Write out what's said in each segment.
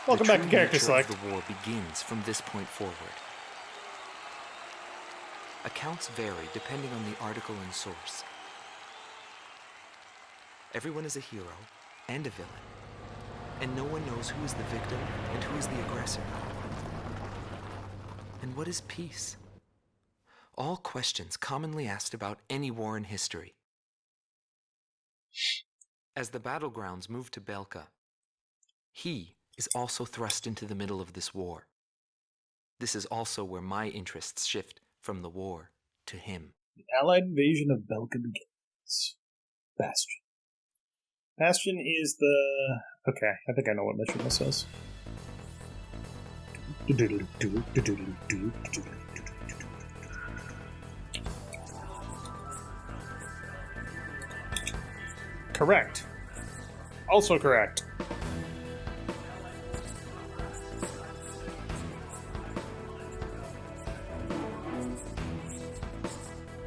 Welcome back to Character Select. The war begins from this point forward. Accounts vary depending on the article and source. Everyone is a hero and a villain, and no one knows who is the victim and who is the aggressor. And what is peace? All questions commonly asked about any war in history. As the battlegrounds move to Belka, he is also thrust into the middle of this war. This is also where my interests shift from the war to him. The Allied invasion of Belka begins. Bastion. Bastion is the... Okay, I think I know what mission this is. Correct. Also correct.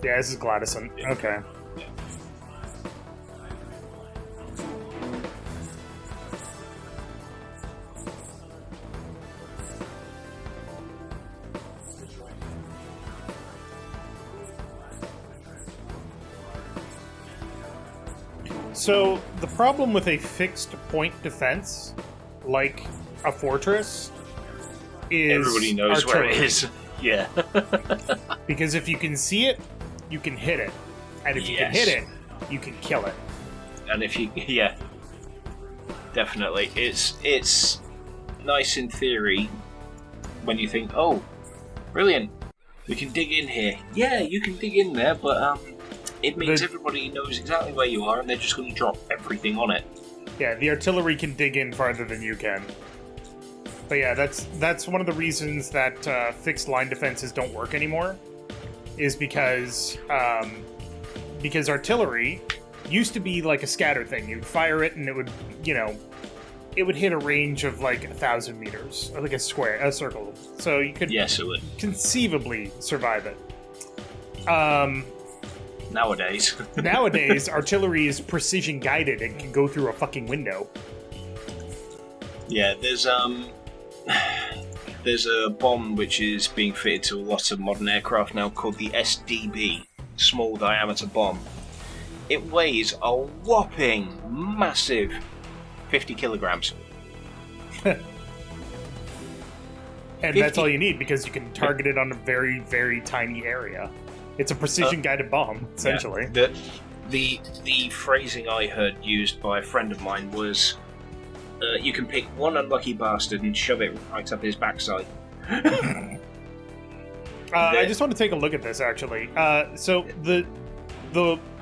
Yeah, this is Gladison. Okay. So, the problem with a fixed point defense, like a fortress, is everybody knows artillery. where it is. Yeah. Because if you can see it, you can hit it. And if you can hit it, you can kill it. And if you... Yeah. Definitely. It's nice in theory when you think, oh, brilliant, we can dig in here. Yeah, you can dig in there, but it means everybody knows exactly where you are and they're just going to drop everything on it. Yeah, the artillery can dig in farther than you can. But yeah, that's one of the reasons that fixed line defenses don't work anymore, is because artillery used to be like a scatter thing. You'd fire it and it would, it would hit a range of like 1,000 meters, or like a circle. So you could it would conceivably survive it. Nowadays, artillery is precision guided and can go through a fucking window. Yeah, there's a bomb which is being fitted to a lot of modern aircraft now called the SDB, Small Diameter Bomb. It weighs a whopping massive 50 kilograms. And that's all you need, because you can target it on a very, very tiny area. It's a precision-guided bomb, essentially. Yeah, the phrasing I heard used by a friend of mine was, you can pick one unlucky bastard and shove it right up his backside. I just want to take a look at this, actually. So the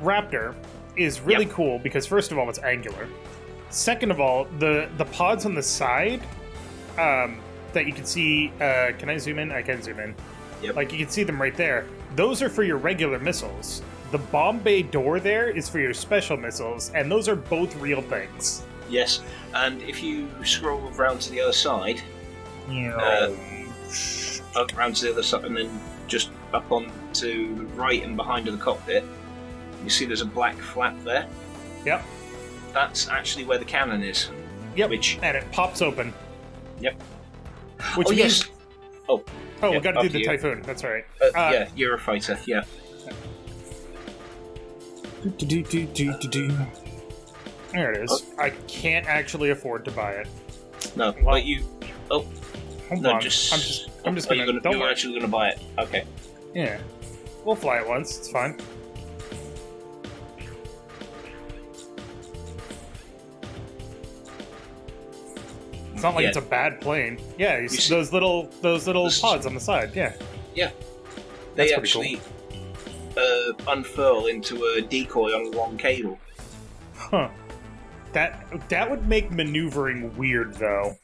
Raptor is really cool because, first of all, it's angular. Second of all, the pods on the side that you can see... can I zoom in? I can zoom in. Yep. Like, you can see them right there. Those are for your regular missiles. The bomb bay door there is for your special missiles, and those are both real things. Yes, and if you scroll around to the other side... up around to the other side, and then just up on to the right and behind of the cockpit, you see there's a black flap there. Yep. That's actually where the cannon is. Yep, and it pops open. Yep. Which means... yes. Oh, we gotta do the Typhoon, that's right. Yeah, Eurofighter, yeah. There it is. I can't actually afford to buy it. No, but you... Oh, hold no, on. just... I'm just gonna... You're actually gonna buy it. Okay. Yeah. We'll fly it once, it's fine. It's not like it's a bad plane. Yeah, those little pods on the side. Yeah. Yeah. They actually unfurl into a decoy on a long cable. Huh. That would make maneuvering weird, though.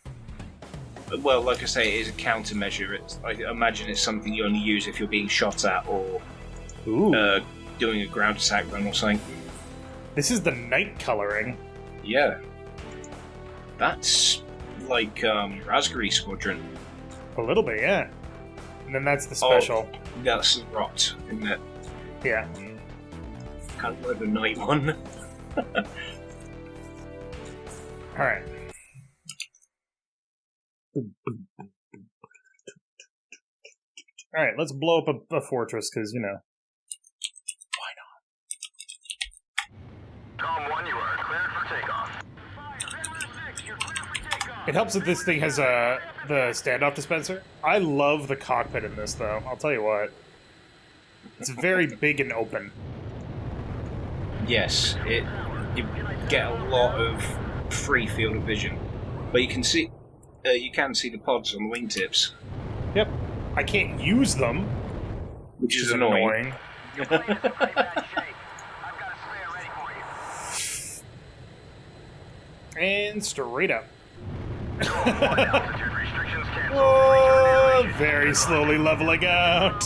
Well, like I say, it is a countermeasure. I imagine it's something you only use if you're being shot at or doing a ground attack run or something. This is the night coloring. Yeah. That's like Raspberry Squadron. A little bit, yeah. And then that's the special. Oh, that's the rot, isn't it? Yeah. Kind of like the night one. Alright. Alright, let's blow up a fortress, because, you know. Tom 1, you are cleared for takeoff. You're cleared for takeoff. It helps that this thing has the standoff dispenser. I love the cockpit in this, though. I'll tell you what. It's very big and open. Yes, you get a lot of free field of vision, but you can see the pods on the wingtips. Yep. I can't use them, which is annoying. And straight up. Oh, very slowly leveling out.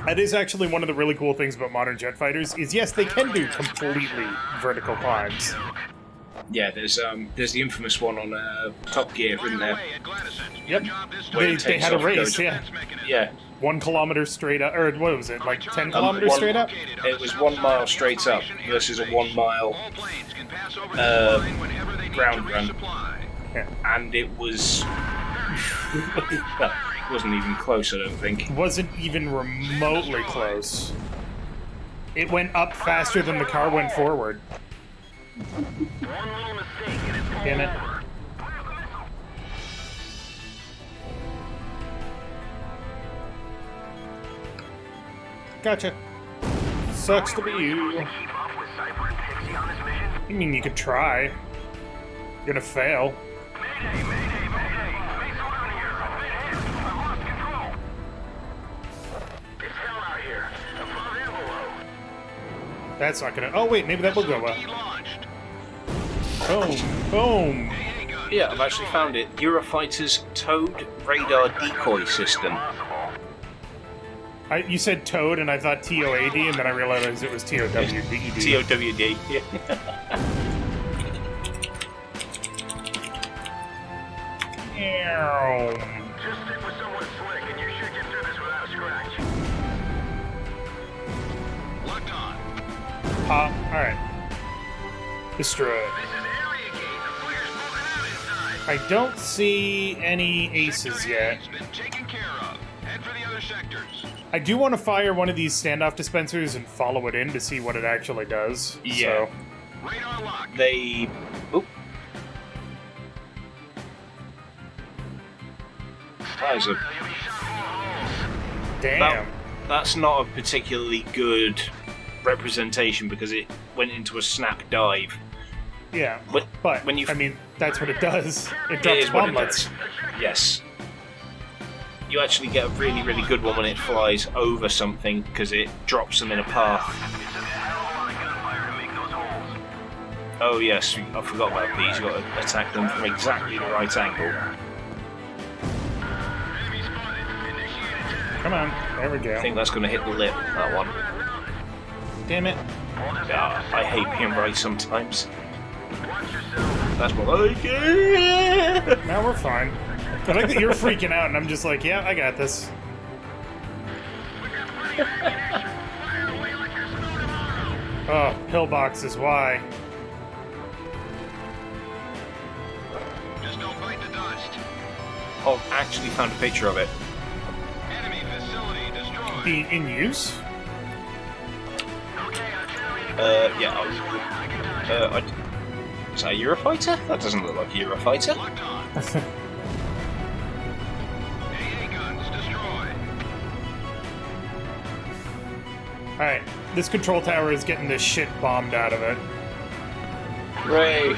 That is actually one of the really cool things about modern jet fighters, is yes, they can do completely vertical climbs. Yeah, there's the infamous one on Top Gear, isn't there? Yep. They had a race, yeah. Yeah. 1 kilometer straight up, or what was it, like 10 kilometers straight up? It was 1 mile straight up versus a 1 mile ground run. Yeah. And it was... well, it wasn't even close, I don't think. Wasn't even remotely close. It went up faster than the car went forward. Damn it. Gotcha. Sucks to be you. I mean, you could try. You're gonna fail. That's not gonna... Oh, wait, maybe that will go well. Boom. Boom. Yeah, I've actually found it. Eurofighter's towed radar decoy system. You said toad, and I thought T-O-A-D, and then I realized it was T-O-W-D-E-D. T-O-W-D, yeah. Just stick with someone slick, and you should get through this without a scratch. Locked on. Alright. Destroy. I don't see any aces yet. I do want to fire one of these standoff dispensers and follow it in to see what it actually does. Yeah. So. They... Oop. That is a... Damn. That's not a particularly good representation because it went into a snap dive. Yeah, but when you... I mean, that's what it does. It drops bomblets. Yes. You actually get a really, really good one when it flies over something because it drops them in a path. Oh yes, I forgot about these. You've got to attack them from exactly the right angle. Come on, there we go. I think that's going to hit the lip, that one. Damn it. Yeah, I hate being right sometimes. That's what I get. Now we're fine. I like that you're freaking out, and I'm just like, yeah, I got this. Oh, pillbox is why. Just don't bite the dust. I've actually found a picture of it. Enemy facility destroyed. In use? Yeah. Is that a Eurofighter? That doesn't look like a Eurofighter. Alright, this control tower is getting this shit bombed out of it. Ray.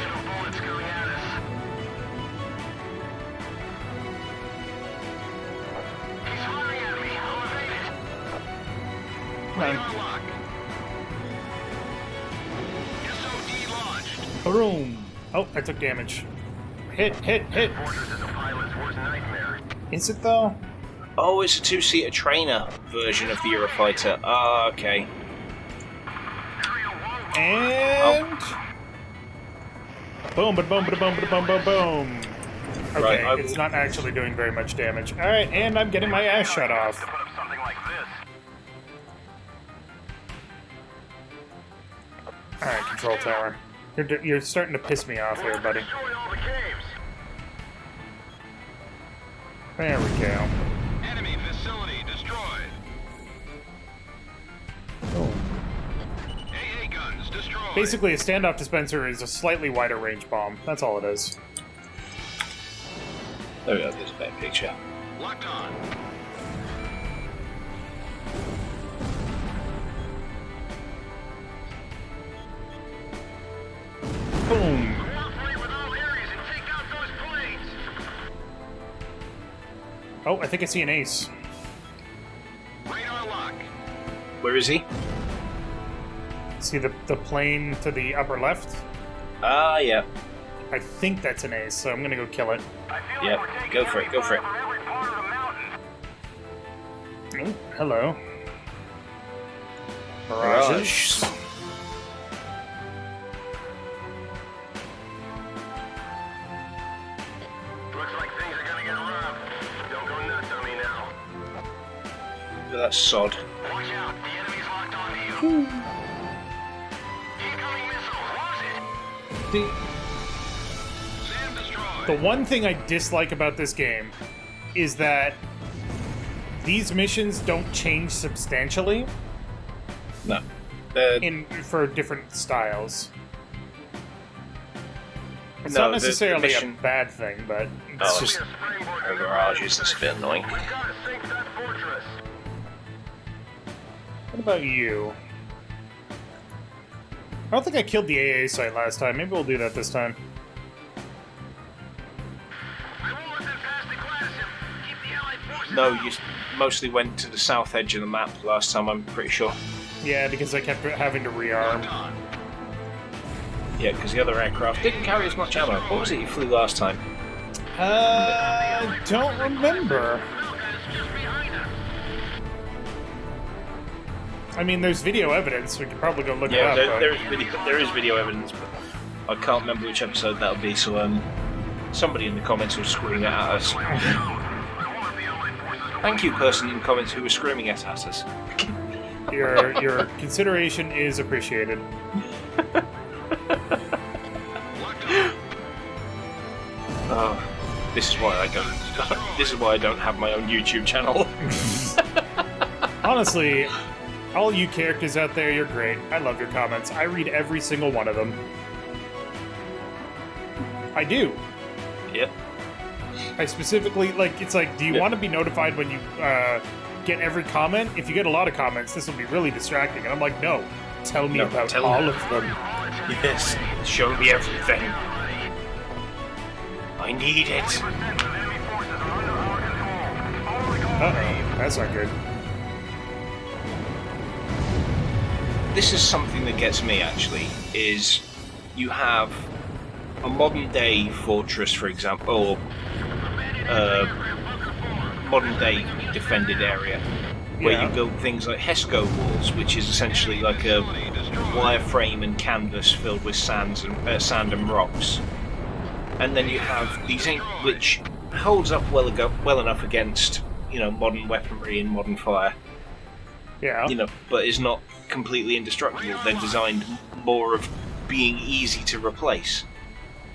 Come on. Boom! Oh, I took damage. Hit, hit, hit! Is it though? Oh, it's a two-seater trainer version of the Eurofighter. Ah, okay. And... Boom, ba boom, ba boom, ba boom, ba boom. Okay, right, it's not actually doing very much damage. Alright, and I'm getting my ass shut off. Alright, control tower. You're starting to piss me off here, buddy. Destroy all the caves. There we go. Enemy facility destroyed. AA guns destroyed. Basically, a standoff dispenser is a slightly wider range bomb. That's all it is. There we go, there's a better picture. Locked on. Boom. Cooperate with all areas and take out those planes. Oh, I think I see an ace. Radar lock. Where is he? See the plane to the upper left? Ah, yeah. I think that's an ace, so I'm gonna go kill it. I feel Yep, like we're taking go for it, enemy go for it. fire from every part of the mountain. Oh, hello. Mirage. Looks like things are gonna get rough. Don't go nuts on me now. Look at that sod. Watch out, the enemy's locked onto you. Incoming missile, lose it. Sam destroyed. The one thing I dislike about this game is that these missions don't change substantially No. for different styles. It's No, not the necessarily mission- a bad thing, but it's Oh, just Be a springboard The to the Mirage right. is a bit annoying. We've gotta sink that fortress. What about you? I don't think I killed the AA site last time. Maybe we'll do that this time. I won't let them pass the glacis. Keep the Allied forces No, out. you mostly went to the south edge of the map last time, I'm pretty sure. Yeah, because I kept having to rearm. Locked on. Yeah, because the other aircraft didn't carry as much ammo. What was it you flew last time? Don't remember. Falcon's just behind us. I mean, there's video evidence. We could probably go look it Yeah, up. but- there is video evidence, but I can't remember which episode that'll be, so somebody in the comments will scream it at us. I want the Allied forces to Thank you, person in the comments who was screaming it at us. Your consideration is appreciated. locked on. Oh, this is why I don't. This is why I don't have my own YouTube channel. Honestly, all you characters out there, you're great. I love your comments. I read every single one of them. I do. Yep. I specifically, like, it's like, do you Yeah. want to be notified when you get every comment? If you get a lot of comments, this will be really distracting. And I'm like, no. Tell me No, about tell all me. of them. Yes. Show me everything. I need it. 40% of enemy forces are under our control. Only go Uh-oh. That's not good. This is something that gets me actually. Is you have a modern day fortress, for example, or modern day defended area, where Yeah. you build things like HESCO walls, which is essentially like a wireframe and canvas filled with sand and rocks. And then you have these which holds up well enough against modern weaponry and modern fire, Yeah. but is not completely indestructible. They're designed more of being easy to replace.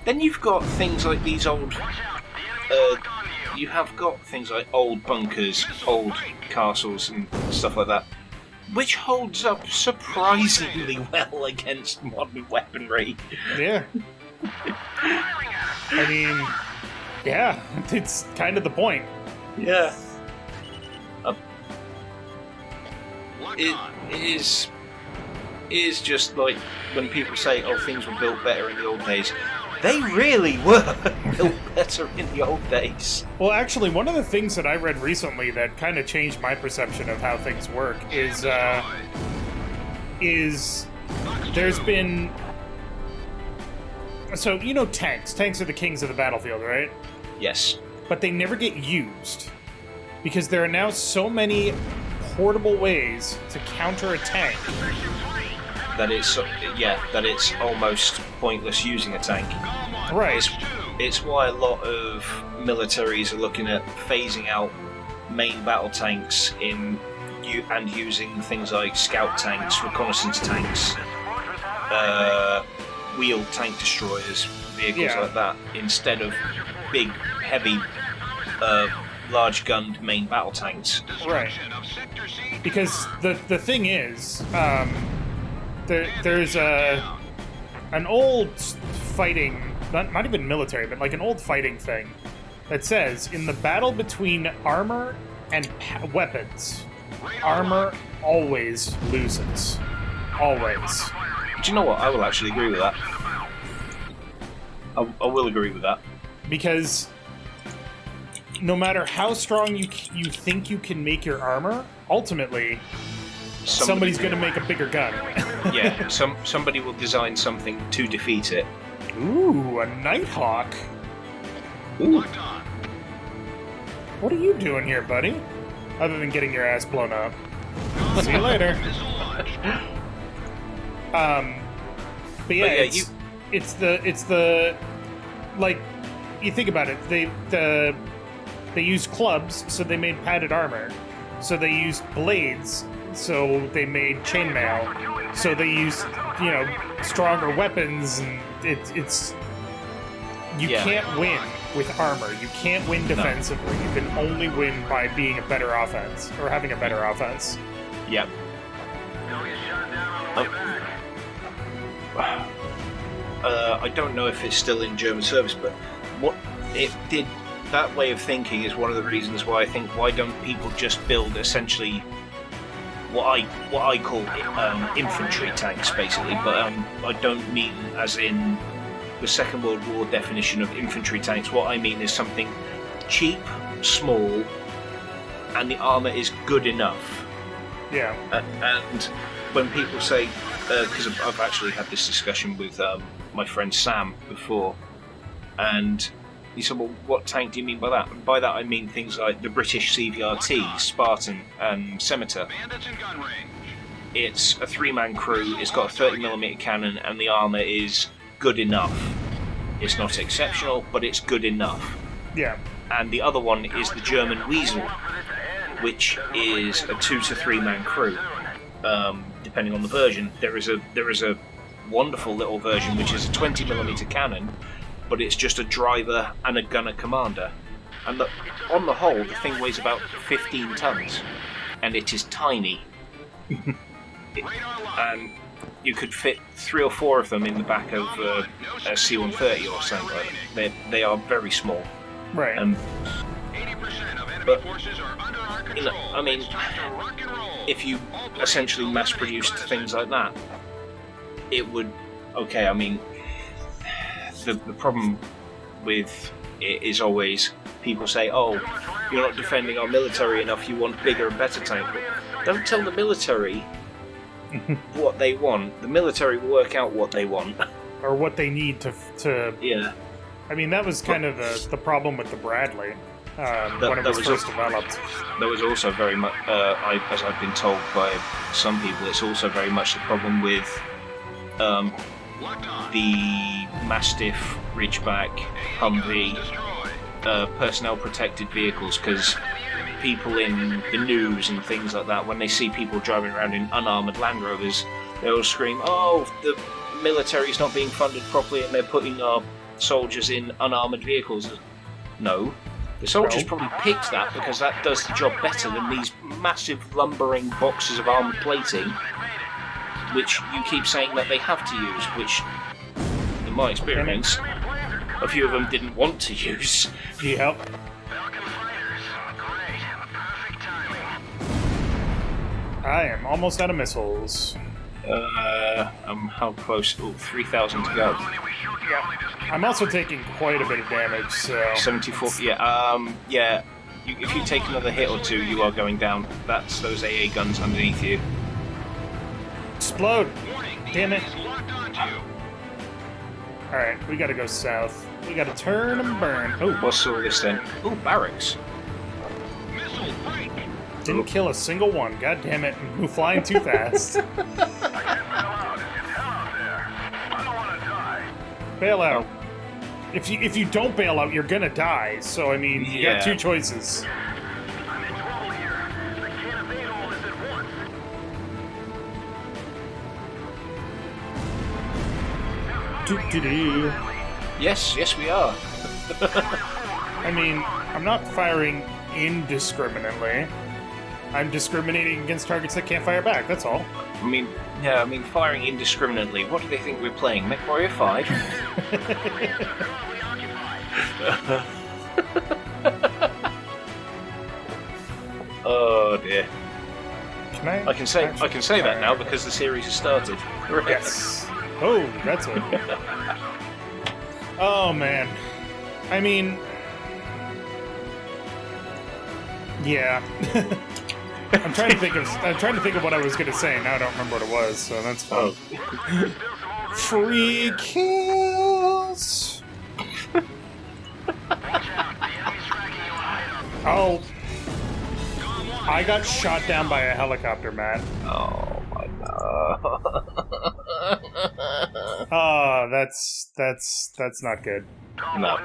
Then you've got things like these old. You have got things like old bunkers, old castles, and stuff like that, which holds up surprisingly well against modern weaponry. Yeah. I mean, yeah, it's kind of the point. Yeah. Locked It on. is just like when people say, "Oh, things were built better in the old days." They really were built better in the old days. Well, actually, one of the things that I read recently that kind of changed my perception of how things work is there's been tanks. Tanks are the kings of the battlefield, right? Yes. But they never get used because there are now so many portable ways to counter a tank. That it's almost pointless using a tank. Right. It's why a lot of militaries are looking at phasing out main battle tanks and using things like scout tanks, reconnaissance tanks, wheeled tank destroyers, vehicles like that, instead of big, heavy, large gunned main battle tanks. Right. Because the thing is, there's an old fighting, not even military, but like an old fighting thing that says, in the battle between armor and weapons, armor always loses. Always. Do you know what? I will actually agree with that. I will agree with that. Because no matter how strong you think you can make your armor, ultimately, somebody's going to make a bigger gun. Yeah, somebody will design something to defeat it. Ooh, a Nighthawk. Ooh. What are you doing here, buddy? Other than getting your ass blown up. See you later. But yeah, it's the like, you think about it, they used clubs, so they made padded armor. So they used blades, so they made chainmail. So they used, stronger weapons, and it's you can't win with armor. You can't win defensively. No. You can only win by being a better offense, or having a better offense. Yep. I don't know if it's still in German service, but what it did, that way of thinking is one of the reasons why I think, why don't people just build essentially what I call infantry tanks, basically, but I don't mean as in the Second World War definition of infantry tanks. What I mean is something cheap, small, and the armor is good enough. Yeah. And when people say, because I've actually had this discussion with my friend Sam before, and he said, well, what tank do you mean by that? And by that I mean things like the British CVRT, Spartan, and Scimitar. It's a 3-man crew, it's got a 30mm cannon, and the armour is good enough. It's not exceptional, but it's good enough. Yeah. And the other one is the German Weasel, which is a 2 to 3-man crew. Depending on the version, there is a wonderful little version which is a 20mm cannon, but it's just a driver and a gunner commander. And on the whole, the thing weighs about 15 tons, and it is tiny. And you could fit 3 or 4 of them in the back of a C-130 or something like that. They are very small. Right. But, I mean, if you essentially mass-produced things like that, it would... Okay, I mean, the problem with it is always people say, oh, you're not defending our military enough, you want bigger and better tanks. Don't tell the military what they want. The military will work out what they want. Or what they need to... Yeah. I mean, that was kind of the problem with the Bradley. When it was first developed. There was also very much, as I've been told by some people, it's also very much the problem with the Mastiff, Ridgeback, Humvee, personnel-protected vehicles, because people in the news and things like that, when they see people driving around in unarmoured Land Rovers, they all scream, oh, the military's not being funded properly and they're putting our soldiers in unarmoured vehicles. No. The soldiers probably picked that because that does the job better than these massive lumbering boxes of armoured plating, which you keep saying that they have to use, which, in my experience, a few of them didn't want to use. Yep. I am almost out of missiles. How close? Oh, 3,000 to go. Yeah. I'm also taking quite a bit of damage, so... 74, yeah. If you take another hit or two, you are going down. That's those AA guns underneath you. Explode! Damn it. Alright, we gotta go south. We gotta turn and burn. Oh, what's all this then? Oh, barracks. Didn't kill a single one. God damn it. We're flying too fast. Bail out. If you don't bail out, you're gonna die. So I mean, you got 2 choices. I'm in trouble here. I can't evade all this at once. Do-do-do. Yes, we are. I mean, I'm not firing indiscriminately. I'm discriminating against targets that can't fire back, that's all. I mean, firing indiscriminately. What do they think we're playing? MechWarrior 5? Oh dear. I can say that now because the series has started. Yes. Oh, that's it. Oh man. I mean, yeah. I'm trying to think of what I was gonna say. Now I don't remember what it was, so that's fine. Oh. Free kills. Oh. I got shot down by a helicopter, Matt. Oh my god. Oh, that's not good. No.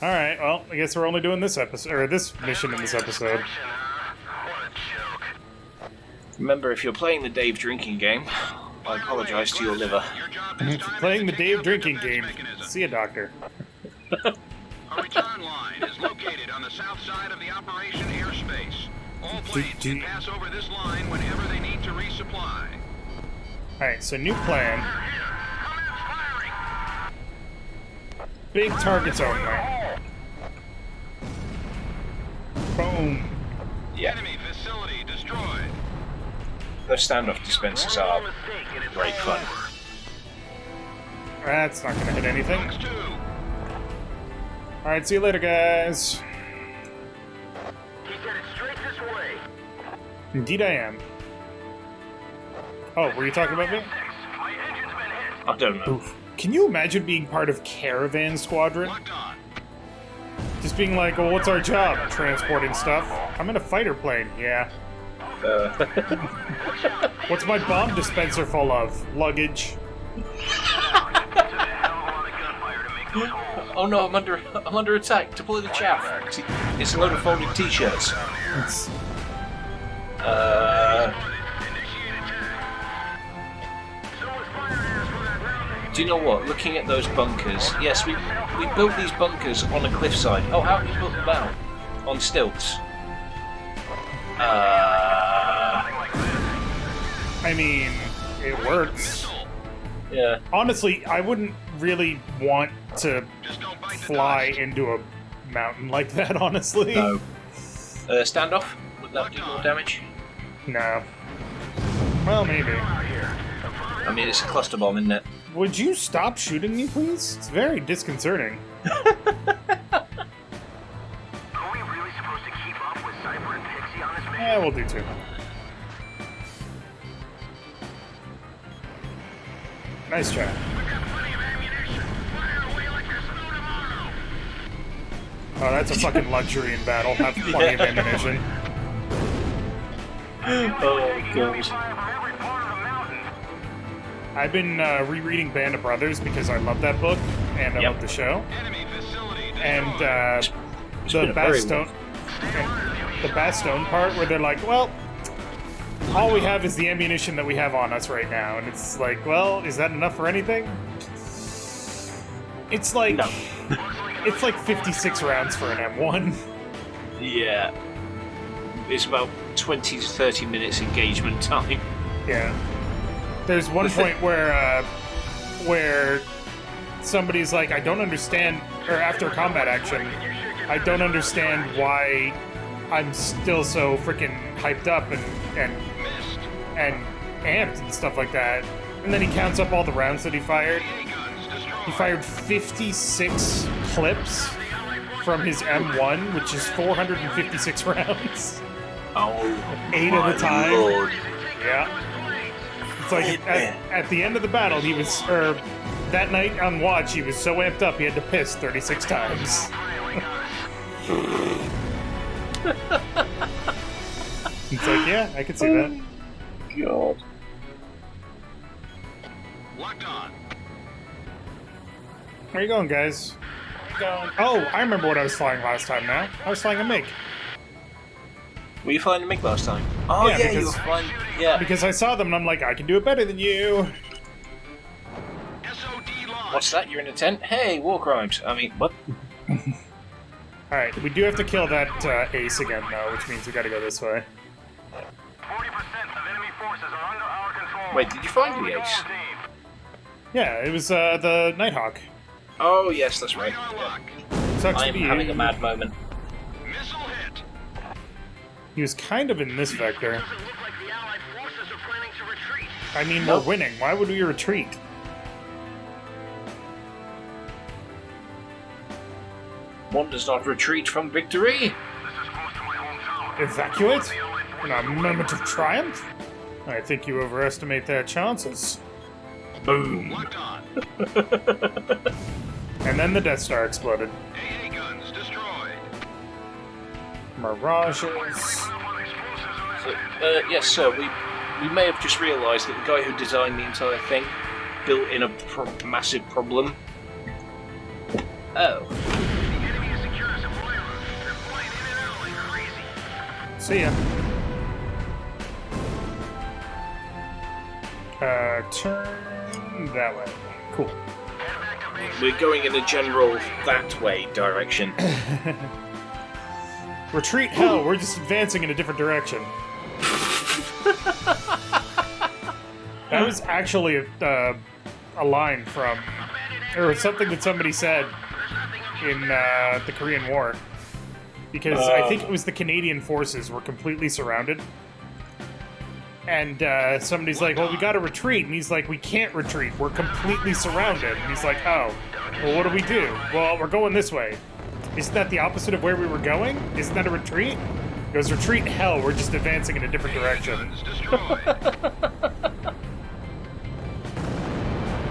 Alright, well, I guess we're only doing this episode, or this mission in this episode. Remember, if you're playing the Dave drinking game, I apologise to your liver. Playing the Dave drinking game. See a doctor. Our return line is located on the south side of the operation airspace. All planes can pass over this line whenever they need to resupply. Alright, so new plan. Big targets only. Boom. Yeah. Enemy facility destroyed. Those standoff dispensers are great fun. That's not gonna hit anything. Fox 2. Alright, see you later, guys. He's headed straight this way. Indeed I am. Oh, were you talking about me? My engine's been hit. I don't know. Oof. Can you imagine being part of Caravan Squadron? Locked on. Just being like, well, what's our job? Transporting stuff? I'm in a fighter plane, yeah. What's my bomb dispenser full of? Luggage. Oh no, I'm under attack. Deploy the chaff. It's a load of folded t-shirts. Do you know what? Looking at those bunkers, yes, we built these bunkers on a cliffside. Oh, how did we build them out? On stilts. I mean, it works. Yeah. Honestly, I wouldn't really want to fly into a mountain like that, honestly. No. Standoff? Would that do more damage? No. Well, maybe. I mean, it's a cluster bomb, isn't it? Would you stop shooting me, please? It's very disconcerting. Are we really supposed to keep up with Cypher and Pixie on this mission? Yeah, we'll do too. Nice try. We've got plenty of ammunition. Fire away like there's no tomorrow. Oh, that's a fucking luxury in battle. Have plenty of ammunition. Oh, God. I've been rereading Band of Brothers because I love that book and I love the show. Enemy facility destroyed. And been the a very Bastogne part where they're like, well, all we have is the ammunition that we have on us right now, and it's like, well, is that enough for anything? It's like No. it's like 56 rounds for an M1. Yeah. It's about 20 to 30 minutes engagement time. Yeah. There's one point where somebody's like, I don't understand, or after combat action, I don't understand why I'm still so freaking hyped up and amped and stuff like that. And then he counts up all the rounds that he fired. He fired 56 clips from his M1, which is 456 rounds. Oh, 8 at a time. Lord. Yeah. It's like at the end of the battle, he was, or that night on watch, he was so amped up he had to piss 36 times. It's like, yeah, I can see that. God. Locked on. Where you going, guys? Oh, I remember what I was flying last time now. I was flying a MiG. Were you flying the MiG last time? Oh, Yeah, yeah, you were because- flying. Yeah. Because I saw them and I'm like, I can do it better than you. SOD What's that? You're in a tent? Hey, war crimes. I mean, what? Alright, we do have to kill that ace again, though, which means we gotta go this way. 40% of enemy forces are under our control. Wait, did you find the ace? Yeah, it was the Nighthawk. Oh, yes, that's right. Radar lock. Sucks to I'm be having you. a mad moment. Missile hit. He was kind of in this vector. Doesn't look like the Allied forces are planning to retreat. I mean, Nope. we're winning. Why would we retreat? One does not retreat from victory. This is close to my hometown. Evacuate? The Allied In forces a moment of triumph? I think you overestimate their chances. Boom. locked on. And then the Death Star exploded. AA guns destroyed. Mirages. Open up on explosives in that tent. Yes, sir. We may have just realised that the guy who designed the entire thing built in a massive problem. Oh. The enemy has secured a supply route. They're flying in and out like crazy. See ya. Turn that way. Cool. Head back to base. We're going in a general that way direction. Retreat hell, we're just advancing in a different direction. That was actually a line from, or something that somebody said in the Korean War. Because I think it was the Canadian forces were completely surrounded. And somebody's like, well, we gotta retreat. And he's like, we can't retreat. We're completely surrounded. And he's like, oh, well, what do we do? Well, we're going this way. Isn't that the opposite of where we were going? Isn't that a retreat? He goes, retreat hell, we're just advancing in a different direction. Guns destroyed.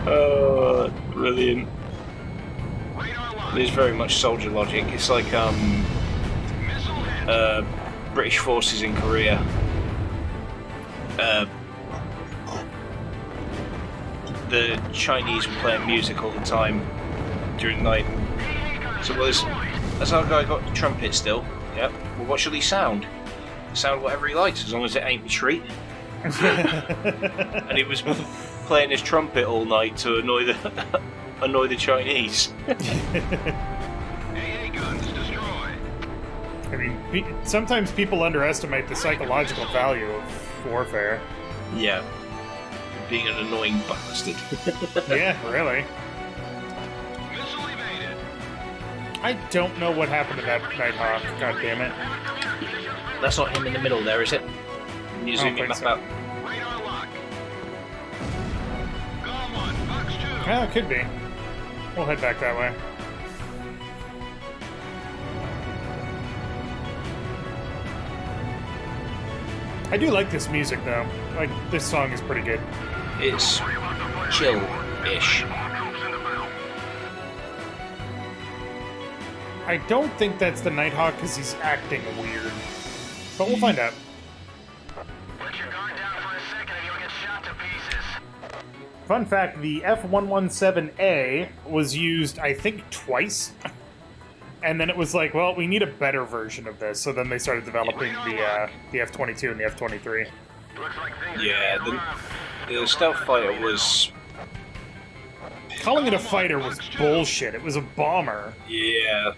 Oh, brilliant. Radar lock. It is very much soldier logic. It's like Missile hit. British forces in Korea. The Chinese were playing music all the time during the night. So as our guy got the trumpet still. Yep. Well, what should he sound? Sound whatever he likes, as long as it ain't retreat. And he was playing his trumpet all night to annoy the Chinese. AA guns destroyed. I mean, sometimes people underestimate the psychological value of warfare. Yeah. Being an annoying bastard. Yeah, really. Missile evaded. I don't know what happened to that Nighthawk, god damn it. That's not him in the middle there, is it? Can you I zoom don't it think back so. up? Radar lock. Go 1, Fox 2. Yeah, it could be. We'll head back that way. I do like this music, though. Like, this song is pretty good. It's chill-ish. I don't think that's the Nighthawk because he's acting weird. But we'll find out. Let your guard down for a second and you'll get shot to pieces. Fun fact, the F-117A was used, I think, twice. And then it was like, well, we need a better version of this. So then they started developing the F-22 and the F-23. Looks like things are Yeah, getting rough. the stealth fighter was... Calling it a fighter was bullshit. It was a bomber. Yeah.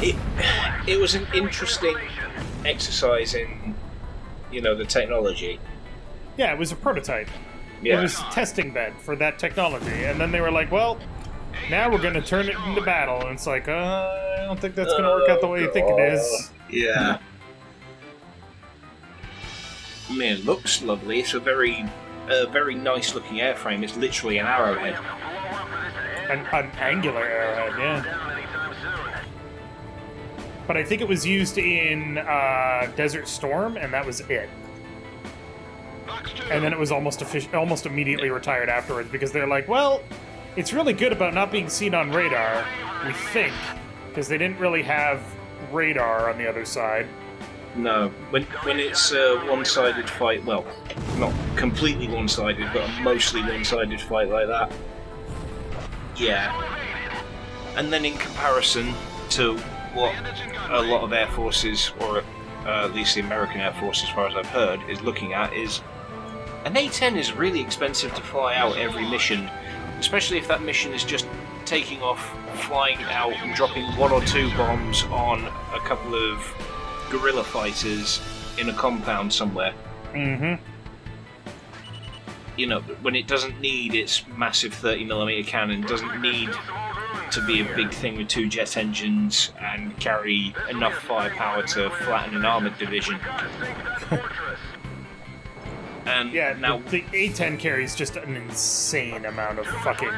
It was an interesting exercise in, the technology. Yeah, it was a prototype. Yeah. It was a testing bed for that technology. And then they were like, well, now we're going to turn it into battle. And it's like, I don't think that's going to work out the way you think it is. Yeah. I mean, it looks lovely. It's a very nice looking airframe. It's literally an arrowhead. An angular arrowhead, yeah. Down anytime soon. But I think it was used in Desert Storm, and that was it. Fox 2. And then it was almost immediately retired afterwards because they're like, well, it's really good about not being seen on radar, we think, because they didn't really have radar on the other side. No, when it's a one-sided fight, well, not completely one-sided, but a mostly one-sided fight like that. Yeah. And then in comparison to what a lot of air forces, or at least the American Air Force, as far as I've heard, is looking at, is An A-10 is really expensive to fly out every mission, especially if that mission is just taking off, flying out and dropping 1 or 2 bombs on a couple of guerrilla fighters in a compound somewhere. Mm-hmm. You know, when it doesn't need its massive 30mm cannon, doesn't need to be a big thing with 2 jet engines and carry enough firepower to flatten an armoured division. And Yeah, now the A-10 carries just an insane amount of fucking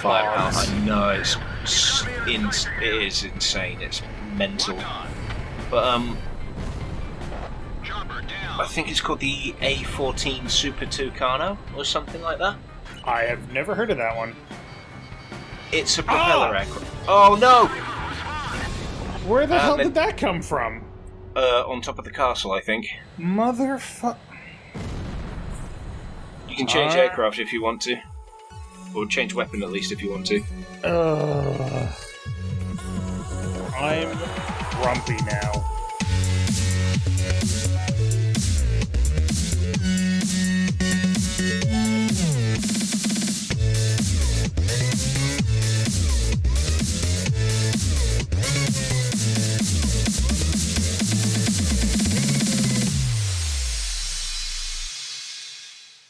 firepower. bombs. I know it is insane. It's mental. But I think it's called the A-14 Super Tucano or something like that. I have never heard of that one. It's a propeller aircraft. Oh no! Where the hell did that come from? On top of the castle, I think. Motherfucker. You can change aircraft if you want to. Or change weapon at least if you want to. I'm grumpy now.